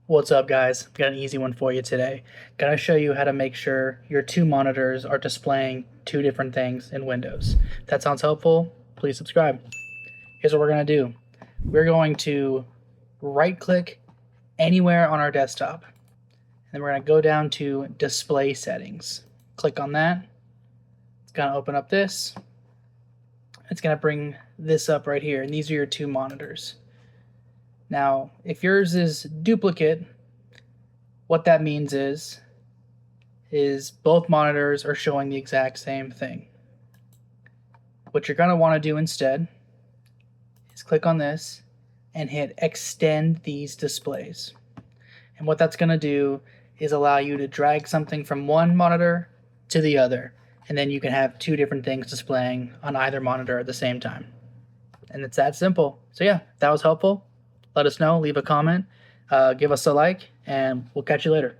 What's up, guys? Got an easy one for you today. Gonna show you how to make sure your two monitors are displaying two different things in Windows. If that sounds helpful, please subscribe. Here's what we're gonna do. We're going to right-click anywhere on our desktop. And then we're gonna go down to Display Settings. Click on that. It's gonna open up this. It's gonna bring this up right here, and these are your two monitors. Now, if yours is duplicate, what that means is both monitors are showing the exact same thing. What you're going to want to do instead is click on this and hit extend these displays. And what that's going to do is allow you to drag something from one monitor to the other, and then you can have two different things displaying on either monitor at the same time. And it's that simple. So yeah, if that was helpful, let us know, leave a comment, give us a like, and we'll catch you later.